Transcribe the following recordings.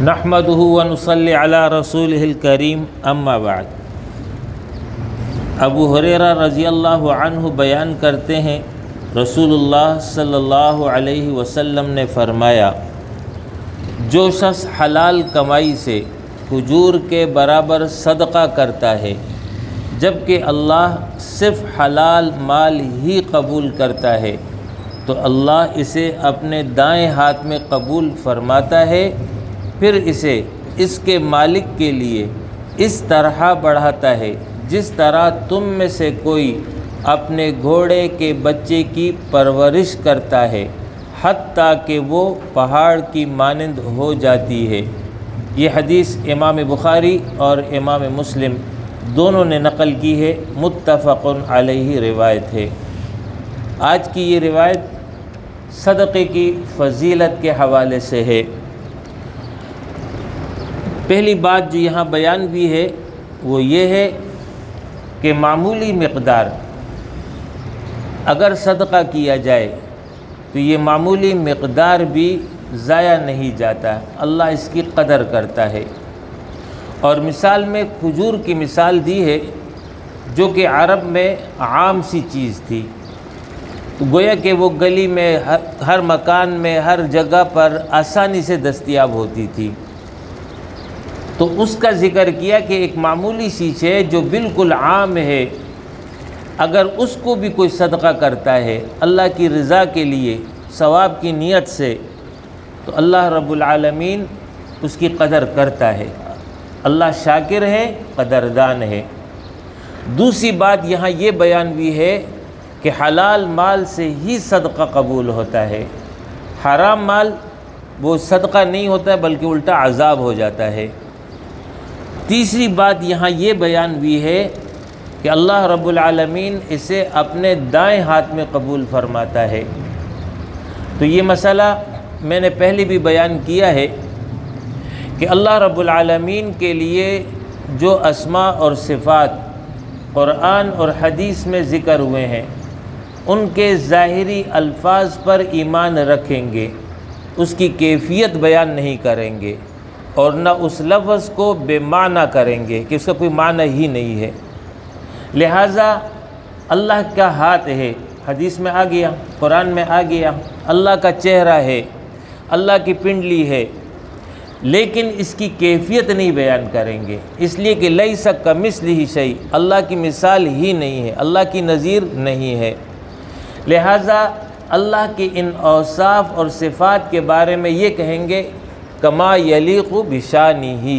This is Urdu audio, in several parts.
نحمده ونصلی علی رسولہ الکریم اما بعد۔ ابو ہریرہ رضی اللہ عنہ بیان کرتے ہیں، رسول اللہ صلی اللہ علیہ وسلم نے فرمایا، جو شخص حلال کمائی سے کھجور کے برابر صدقہ کرتا ہے جبکہ اللہ صرف حلال مال ہی قبول کرتا ہے تو اللہ اسے اپنے دائیں ہاتھ میں قبول فرماتا ہے، پھر اسے اس کے مالک کے لیے اس طرح بڑھاتا ہے جس طرح تم میں سے کوئی اپنے گھوڑے کے بچے کی پرورش کرتا ہے حتیٰ کہ وہ پہاڑ کی مانند ہو جاتی ہے۔ یہ حدیث امام بخاری اور امام مسلم دونوں نے نقل کی ہے، متفق علیہ روایت ہے۔ آج کی یہ روایت صدقے کی فضیلت کے حوالے سے ہے۔ پہلی بات جو یہاں بیان بھی ہے وہ یہ ہے کہ معمولی مقدار اگر صدقہ کیا جائے تو یہ معمولی مقدار بھی ضائع نہیں جاتا، اللہ اس کی قدر کرتا ہے۔ اور مثال میں کھجور کی مثال دی ہے جو کہ عرب میں عام سی چیز تھی، تو گویا کہ وہ گلی میں ہر مکان میں ہر جگہ پر آسانی سے دستیاب ہوتی تھی، تو اس کا ذکر کیا کہ ایک معمولی چیز ہے جو بالکل عام ہے، اگر اس کو بھی کوئی صدقہ کرتا ہے اللہ کی رضا کے لیے ثواب کی نیت سے تو اللہ رب العالمین اس کی قدر کرتا ہے، اللہ شاکر ہے، قدردان ہے۔ دوسری بات یہاں یہ بیان بھی ہے کہ حلال مال سے ہی صدقہ قبول ہوتا ہے، حرام مال وہ صدقہ نہیں ہوتا ہے بلکہ الٹا عذاب ہو جاتا ہے۔ تیسری بات یہاں یہ بیان بھی ہے کہ اللہ رب العالمین اسے اپنے دائیں ہاتھ میں قبول فرماتا ہے۔ تو یہ مسئلہ میں نے پہلے بھی بیان کیا ہے کہ اللہ رب العالمین کے لیے جو اسماء اور صفات قرآن اور حدیث میں ذکر ہوئے ہیں ان کے ظاہری الفاظ پر ایمان رکھیں گے، اس کی کیفیت بیان نہیں کریں گے اور نہ اس لفظ کو بے معنی کریں گے کہ اس کا کوئی معنی ہی نہیں ہے۔ لہٰذا اللہ کا ہاتھ ہے، حدیث میں آ گیا، قرآن میں آ گیا، اللہ کا چہرہ ہے، اللہ کی پنڈلی ہے، لیکن اس کی کیفیت نہیں بیان کریں گے، اس لیے کہ لیس کمثلہ شیء، اللہ کی مثال ہی نہیں ہے، اللہ کی نظیر نہیں ہے۔ لہٰذا اللہ کے ان اوصاف اور صفات کے بارے میں یہ کہیں گے کما یلیق بشانہ،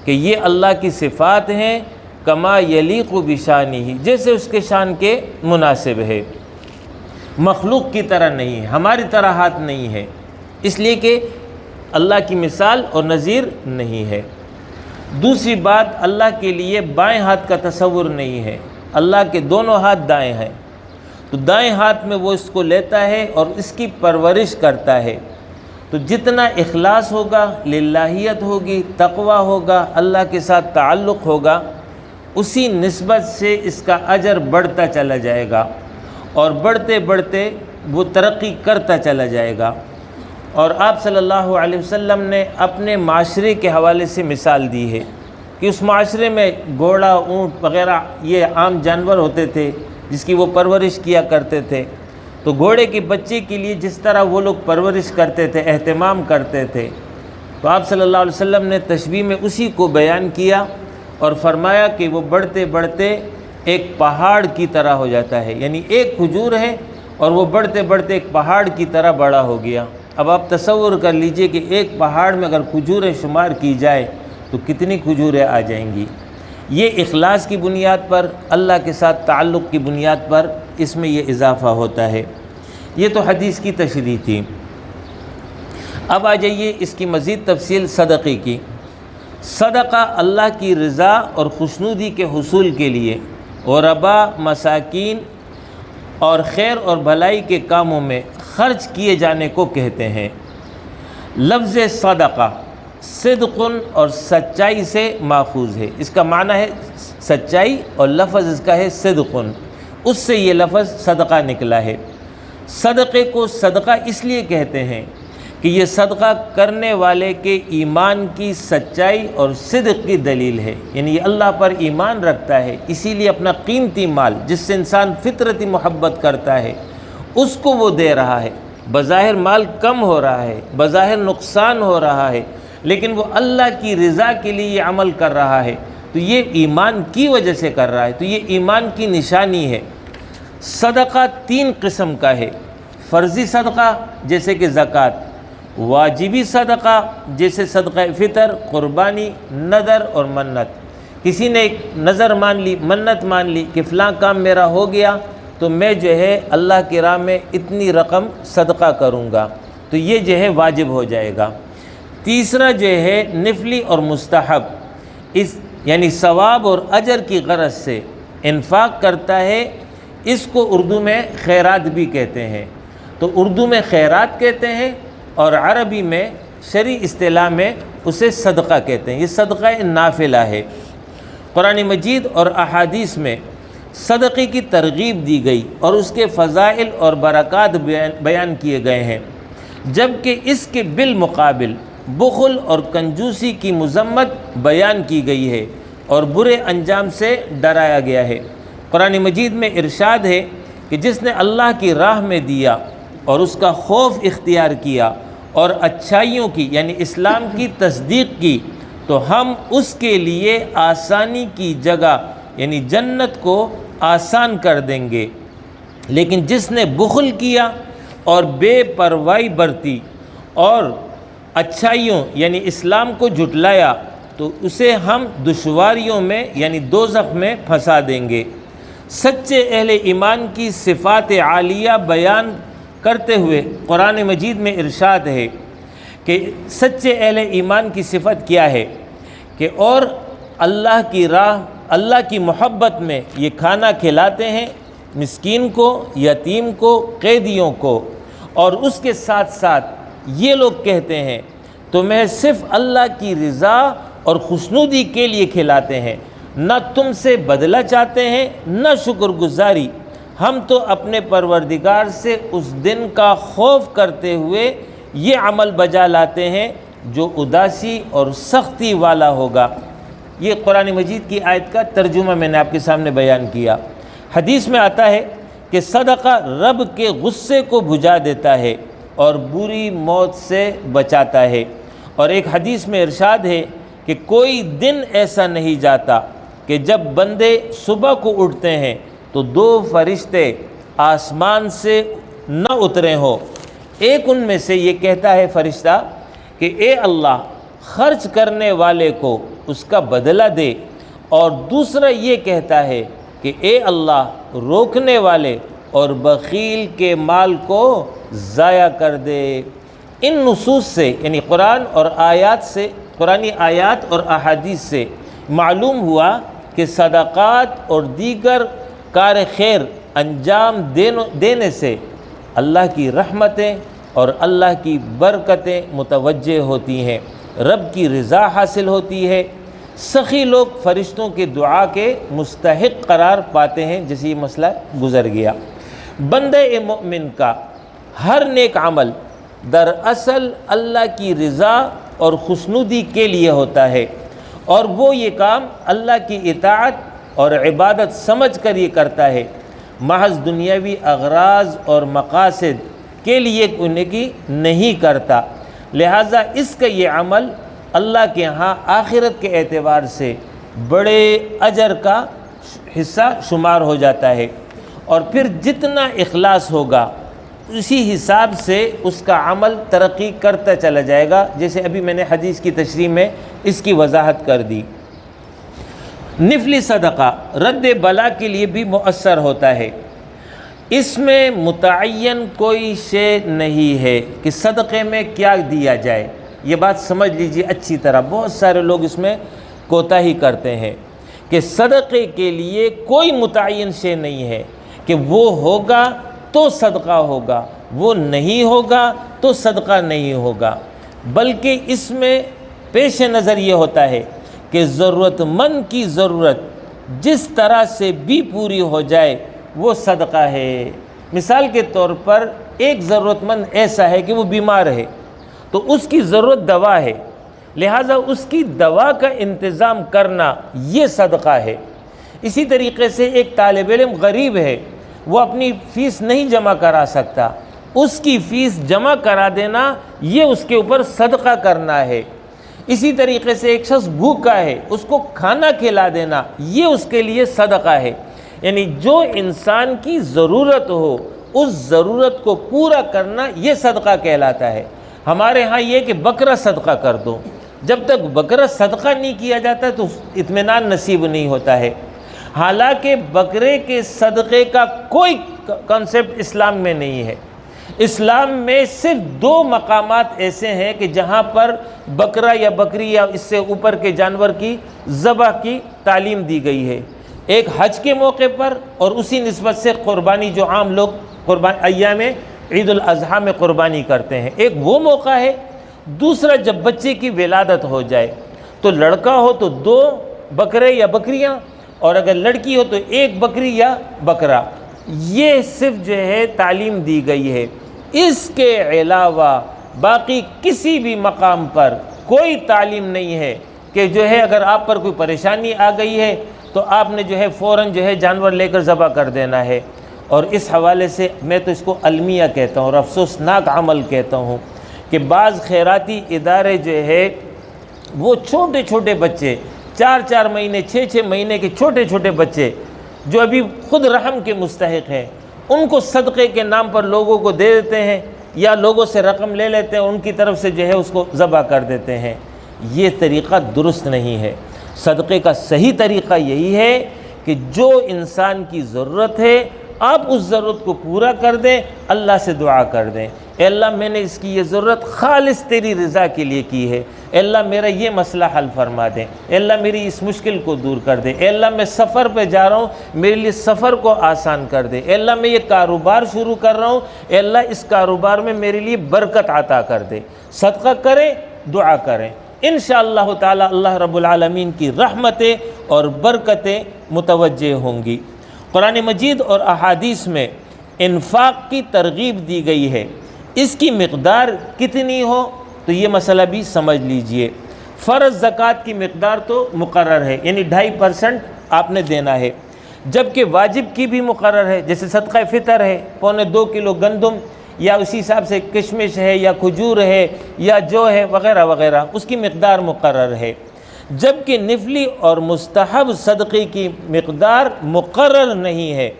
کہ یہ اللہ کی صفات ہیں کما یلیق بشانہ، جیسے اس کے شان کے مناسب ہے، مخلوق کی طرح نہیں ہے، ہماری طرح ہاتھ نہیں ہے، اس لیے کہ اللہ کی مثال اور نظیر نہیں ہے۔ دوسری بات، اللہ کے لیے بائیں ہاتھ کا تصور نہیں ہے، اللہ کے دونوں ہاتھ دائیں ہیں، تو دائیں ہاتھ میں وہ اس کو لیتا ہے اور اس کی پرورش کرتا ہے، تو جتنا اخلاص ہوگا، للہیت ہوگی، تقوی ہوگا، اللہ کے ساتھ تعلق ہوگا، اسی نسبت سے اس کا اجر بڑھتا چلا جائے گا اور بڑھتے بڑھتے وہ ترقی کرتا چلا جائے گا۔ اور آپ صلی اللہ علیہ وسلم نے اپنے معاشرے کے حوالے سے مثال دی ہے کہ اس معاشرے میں گھوڑا، اونٹ وغیرہ یہ عام جانور ہوتے تھے جس کی وہ پرورش کیا کرتے تھے، تو گھوڑے کے بچے کے لیے جس طرح وہ لوگ پرورش کرتے تھے، اہتمام کرتے تھے، تو آپ صلی اللہ علیہ وسلم نے تشبیہ میں اسی کو بیان کیا اور فرمایا کہ وہ بڑھتے بڑھتے ایک پہاڑ کی طرح ہو جاتا ہے، یعنی ایک کھجور ہے اور وہ بڑھتے بڑھتے ایک پہاڑ کی طرح بڑا ہو گیا۔ اب آپ تصور کر لیجئے کہ ایک پہاڑ میں اگر کھجوریں شمار کی جائے تو کتنی کھجوریں آ جائیں گی۔ یہ اخلاص کی بنیاد پر، اللہ کے ساتھ تعلق کی بنیاد پر اس میں یہ اضافہ ہوتا ہے۔ یہ تو حدیث کی تشریح تھی۔ اب آ جائیے اس کی مزید تفصیل صدقے کی۔ صدقہ اللہ کی رضا اور خوشنودی کے حصول کے لیے غرباء، مساکین اور خیر اور بھلائی کے کاموں میں خرچ کیے جانے کو کہتے ہیں۔ لفظ صدقہ صدق اور سچائی سے ماخوذ ہے، اس کا معنی ہے سچائی اور لفظ اس کا ہے صدق، اس سے یہ لفظ صدقہ نکلا ہے۔ صدقے کو صدقہ اس لیے کہتے ہیں کہ یہ صدقہ کرنے والے کے ایمان کی سچائی اور صدق کی دلیل ہے، یعنی یہ اللہ پر ایمان رکھتا ہے، اسی لیے اپنا قیمتی مال جس سے انسان فطرتی محبت کرتا ہے اس کو وہ دے رہا ہے۔ بظاہر مال کم ہو رہا ہے، بظاہر نقصان ہو رہا ہے، لیکن وہ اللہ کی رضا کے لیے یہ عمل کر رہا ہے، تو یہ ایمان کی وجہ سے کر رہا ہے، تو یہ ایمان کی نشانی ہے۔ صدقہ 3 قسم کا ہے، فرضی صدقہ جیسے کہ زکوٰۃ، واجبی صدقہ جیسے صدقہ فطر، قربانی، نذر اور منت۔ کسی نے ایک نظر مان لی، منت مان لی کہ فلاں کام میرا ہو گیا تو میں جو ہے اللہ کی راہ میں اتنی رقم صدقہ کروں گا، تو یہ جو ہے واجب ہو جائے گا۔ تیسرا جو ہے نفلی اور مستحب، اس یعنی ثواب اور اجر کی غرض سے انفاق کرتا ہے، اس کو اردو میں خیرات بھی کہتے ہیں۔ تو اردو میں خیرات کہتے ہیں اور عربی میں شرعی اصطلاح میں اسے صدقہ کہتے ہیں۔ یہ صدقہ نافلہ ہے۔ قرآن مجید اور احادیث میں صدقے کی ترغیب دی گئی اور اس کے فضائل اور برکات بیان کیے گئے ہیں، جبکہ اس کے بالمقابل بخل اور کنجوسی کی مذمت بیان کی گئی ہے اور برے انجام سے ڈرایا گیا ہے۔ قرآن مجید میں ارشاد ہے کہ جس نے اللہ کی راہ میں دیا اور اس کا خوف اختیار کیا اور اچھائیوں کی یعنی اسلام کی تصدیق کی تو ہم اس کے لیے آسانی کی جگہ یعنی جنت کو آسان کر دیں گے، لیکن جس نے بخل کیا اور بے پرواہی برتی اور اچھائیوں یعنی اسلام کو جھٹلایا تو اسے ہم دشواریوں میں یعنی دوزخ میں پھنسا دیں گے۔ سچے اہل ایمان کی صفات عالیہ بیان کرتے ہوئے قرآن مجید میں ارشاد ہے کہ سچے اہل ایمان کی صفت کیا ہے کہ اور اللہ کی راہ، اللہ کی محبت میں یہ کھانا کھلاتے ہیں مسکین کو، یتیم کو، قیدیوں کو، اور اس کے ساتھ ساتھ یہ لوگ کہتے ہیں تو میں صرف اللہ کی رضا اور خوشنودی کے لیے کھلاتے ہیں، نہ تم سے بدلہ چاہتے ہیں نہ شکر گزاری، ہم تو اپنے پروردگار سے اس دن کا خوف کرتے ہوئے یہ عمل بجا لاتے ہیں جو اداسی اور سختی والا ہوگا۔ یہ قرآن مجید کی آیت کا ترجمہ میں نے آپ کے سامنے بیان کیا۔ حدیث میں آتا ہے کہ صدقہ رب کے غصے کو بجھا دیتا ہے اور بری موت سے بچاتا ہے، اور ایک حدیث میں ارشاد ہے کہ کوئی دن ایسا نہیں جاتا کہ جب بندے صبح کو اٹھتے ہیں تو 2 فرشتے آسمان سے نہ اترے ہوں۔ ایک ان میں سے یہ کہتا ہے فرشتہ کہ اے اللہ خرچ کرنے والے کو اس کا بدلہ دے، اور دوسرا یہ کہتا ہے کہ اے اللہ روکنے والے اور بخیل کے مال کو ضائع کر دے۔ ان نصوص سے یعنی قرآن اور آیات سے، قرآنی آیات اور احادیث سے معلوم ہوا کہ صدقات اور دیگر کار خیر انجام دینے سے اللہ کی رحمتیں اور اللہ کی برکتیں متوجہ ہوتی ہیں، رب کی رضا حاصل ہوتی ہے، سخی لوگ فرشتوں کے دعا کے مستحق قرار پاتے ہیں، جیسے یہ مسئلہ گزر گیا۔ بندہ مومن کا ہر نیک عمل دراصل اللہ کی رضا اور خوشنودی کے لیے ہوتا ہے، اور وہ یہ کام اللہ کی اطاعت اور عبادت سمجھ کر یہ کرتا ہے، محض دنیاوی اغراض اور مقاصد کے لیے انہیں نہیں کرتا، لہٰذا اس کا یہ عمل اللہ کے ہاں آخرت کے اعتبار سے بڑے اجر کا حصہ شمار ہو جاتا ہے، اور پھر جتنا اخلاص ہوگا اسی حساب سے اس کا عمل ترقی کرتا چلا جائے گا، جیسے ابھی میں نے حدیث کی تشریح میں اس کی وضاحت کر دی۔ نفلی صدقہ رد بلا کے لیے بھی مؤثر ہوتا ہے، اس میں متعین کوئی شے نہیں ہے کہ صدقے میں کیا دیا جائے، یہ بات سمجھ لیجیے اچھی طرح، بہت سارے لوگ اس میں کوتاہی کرتے ہیں کہ صدقے کے لیے کوئی متعین شے نہیں ہے کہ وہ ہوگا تو صدقہ ہوگا، وہ نہیں ہوگا تو صدقہ نہیں ہوگا، بلکہ اس میں پیش نظر یہ ہوتا ہے کہ ضرورت مند کی ضرورت جس طرح سے بھی پوری ہو جائے وہ صدقہ ہے۔ مثال کے طور پر ایک ضرورت مند ایسا ہے کہ وہ بیمار ہے تو اس کی ضرورت دوا ہے، لہٰذا اس کی دوا کا انتظام کرنا یہ صدقہ ہے۔ اسی طریقے سے ایک طالب علم غریب ہے، وہ اپنی فیس نہیں جمع کرا سکتا، اس کی فیس جمع کرا دینا یہ اس کے اوپر صدقہ کرنا ہے۔ اسی طریقے سے ایک شخص بھوکا ہے، اس کو کھانا کھلا دینا یہ اس کے لیے صدقہ ہے۔ یعنی جو انسان کی ضرورت ہو اس ضرورت کو پورا کرنا یہ صدقہ کہلاتا ہے۔ ہمارے ہاں یہ کہ بکرا صدقہ کر دو، جب تک بکرا صدقہ نہیں کیا جاتا تو اطمینان نصیب نہیں ہوتا ہے۔ حالانکہ بکرے کے صدقے کا کوئی کانسیپٹ اسلام میں نہیں ہے۔ اسلام میں صرف 2 مقامات ایسے ہیں کہ جہاں پر بکرا یا بکری یا اس سے اوپر کے جانور کی ذبح کی تعلیم دی گئی ہے، ایک حج کے موقع پر اور اسی نسبت سے قربانی جو عام لوگ ایام عید الاضحیٰ میں قربانی کرتے ہیں، ایک وہ موقع ہے۔ دوسرا جب بچے کی ولادت ہو جائے تو لڑکا ہو تو 2 بکرے یا بکریاں، اور اگر لڑکی ہو تو 1 بکری یا بکرا، یہ صرف جو ہے تعلیم دی گئی ہے۔ اس کے علاوہ باقی کسی بھی مقام پر کوئی تعلیم نہیں ہے کہ جو ہے اگر آپ پر کوئی پریشانی آ گئی ہے تو آپ نے جو ہے فوراً جو ہے جانور لے کر ذبح کر دینا ہے۔ اور اس حوالے سے میں تو اس کو المیہ کہتا ہوں اور افسوسناک عمل کہتا ہوں کہ بعض خیراتی ادارے جو ہے وہ چھوٹے چھوٹے بچے 4 مہینے 6 مہینے کے چھوٹے چھوٹے بچے جو ابھی خود رحم کے مستحق ہیں ان کو صدقے کے نام پر لوگوں کو دے دیتے ہیں یا لوگوں سے رقم لے لیتے ہیں، ان کی طرف سے جو ہے اس کو ذبح کر دیتے ہیں۔ یہ طریقہ درست نہیں ہے۔ صدقے کا صحیح طریقہ یہی ہے کہ جو انسان کی ضرورت ہے آپ اس ضرورت کو پورا کر دیں، اللہ سے دعا کر دیں، اے اللہ میں نے اس کی یہ ضرورت خالص تیری رضا کے لیے کی ہے، اے اللہ میرا یہ مسئلہ حل فرما دیں، اے اللہ میری اس مشکل کو دور کر دے، اے اللہ میں سفر پہ جا رہا ہوں میرے لیے سفر کو آسان کر دے، اے اللہ میں یہ کاروبار شروع کر رہا ہوں، اے اللہ اس کاروبار میں میرے لیے برکت عطا کر دے۔ صدقہ کریں، دعا کریں، انشاءاللہ تعالی اللہ رب العالمین کی رحمتیں اور برکتیں متوجہ ہوں گی۔ قرآن مجید اور احادیث میں انفاق کی ترغیب دی گئی ہے، اس کی مقدار کتنی ہو تو یہ مسئلہ بھی سمجھ لیجئے۔ فرض زکوٰۃ کی مقدار تو مقرر ہے، یعنی 2.5% آپ نے دینا ہے، جبکہ واجب کی بھی مقرر ہے، جیسے صدقہ فطر ہے 2.25 کلو گندم یا اسی حساب سے کشمش ہے یا کھجور ہے یا جو ہے وغیرہ وغیرہ، اس کی مقدار مقرر ہے، جبکہ نفلی اور مستحب صدقے کی مقدار مقرر نہیں ہے۔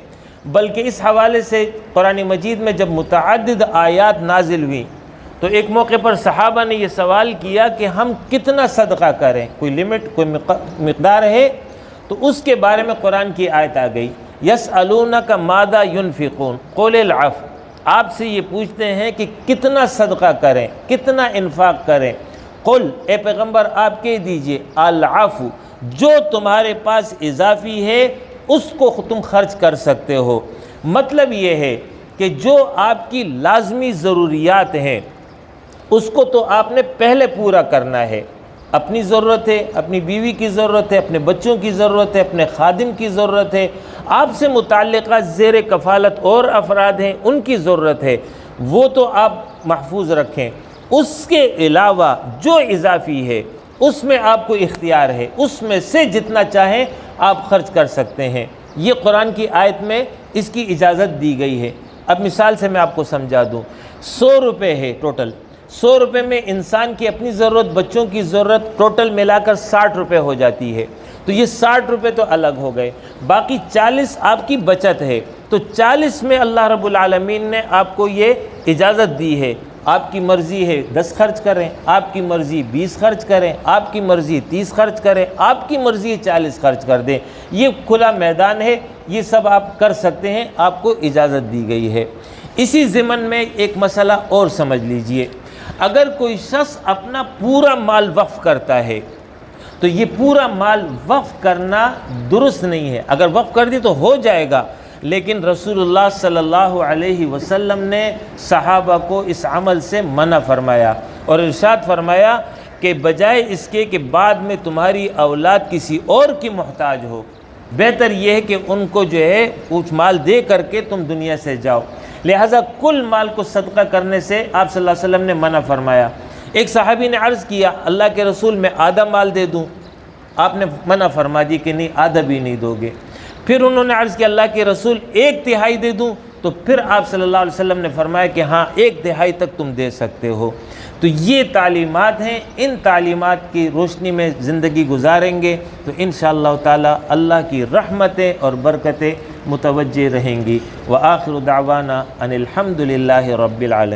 بلکہ اس حوالے سے قرآن مجید میں جب متعدد آیات نازل ہوئی تو ایک موقع پر صحابہ نے یہ سوال کیا کہ ہم کتنا صدقہ کریں، کوئی لمٹ کوئی مقدار ہے؟ تو اس کے بارے میں قرآن کی آیت آ گئی، یسألونک ماذا ینفقون قل العفو، آپ سے یہ پوچھتے ہیں کہ کتنا صدقہ کریں، کتنا انفاق کریں، قل اے پیغمبر آپ کہہ دیجئے العفو، جو تمہارے پاس اضافی ہے اس کو تم خرچ کر سکتے ہو۔ مطلب یہ ہے کہ جو آپ کی لازمی ضروریات ہیں اس کو تو آپ نے پہلے پورا کرنا ہے، اپنی ضرورت ہے، اپنی بیوی کی ضرورت ہے، اپنے بچوں کی ضرورت ہے، اپنے خادم کی ضرورت ہے، آپ سے متعلقہ زیر کفالت اور افراد ہیں ان کی ضرورت ہے، وہ تو آپ محفوظ رکھیں۔ اس کے علاوہ جو اضافی ہے اس میں آپ کو اختیار ہے، اس میں سے جتنا چاہیں آپ خرچ کر سکتے ہیں۔ یہ قرآن کی آیت میں اس کی اجازت دی گئی ہے۔ اب مثال سے میں آپ کو سمجھا دوں، 100 روپے ہے ٹوٹل، 100 روپے میں انسان کی اپنی ضرورت، بچوں کی ضرورت ٹوٹل ملا کر 60 روپے ہو جاتی ہے، تو یہ 60 روپے تو الگ ہو گئے، باقی 40 آپ کی بچت ہے، تو 40 میں اللہ رب العالمین نے آپ کو یہ اجازت دی ہے، آپ کی مرضی ہے 10 خرچ کریں، آپ کی مرضی 20 خرچ کریں، آپ کی مرضی 30 خرچ کریں، آپ کی مرضی 40 خرچ کر دیں، یہ کھلا میدان ہے، یہ سب آپ کر سکتے ہیں، آپ کو اجازت دی گئی ہے۔ اسی ضمن میں ایک مسئلہ اور سمجھ لیجئے، اگر کوئی شخص اپنا پورا مال وقف کرتا ہے تو یہ پورا مال وقف کرنا درست نہیں ہے، اگر وقف کر دی تو ہو جائے گا، لیکن رسول اللہ صلی اللہ علیہ وسلم نے صحابہ کو اس عمل سے منع فرمایا اور ارشاد فرمایا کہ بجائے اس کے کہ بعد میں تمہاری اولاد کسی اور کی محتاج ہو، بہتر یہ ہے کہ ان کو جو ہے کچھ مال دے کر کے تم دنیا سے جاؤ، لہٰذا کل مال کو صدقہ کرنے سے آپ صلی اللہ علیہ وسلم نے منع فرمایا۔ ایک صحابی نے عرض کیا اللہ کے رسول میں آدھا مال دے دوں؟ آپ نے منع فرما دی کہ نہیں، آدھا بھی نہیں دو گے۔ پھر انہوں نے عرض کیا اللہ کے رسول 1/3 دے دوں؟ تو پھر آپ صلی اللہ علیہ وسلم نے فرمایا کہ ہاں 1/3 تک تم دے سکتے ہو۔ تو یہ تعلیمات ہیں، ان تعلیمات کی روشنی میں زندگی گزاریں گے تو انشاءاللہ تعالی اللہ کی رحمتیں اور برکتیں متوجہ رہیں گی۔ وآخر دعوانا ان الحمد للہ رب العالمین۔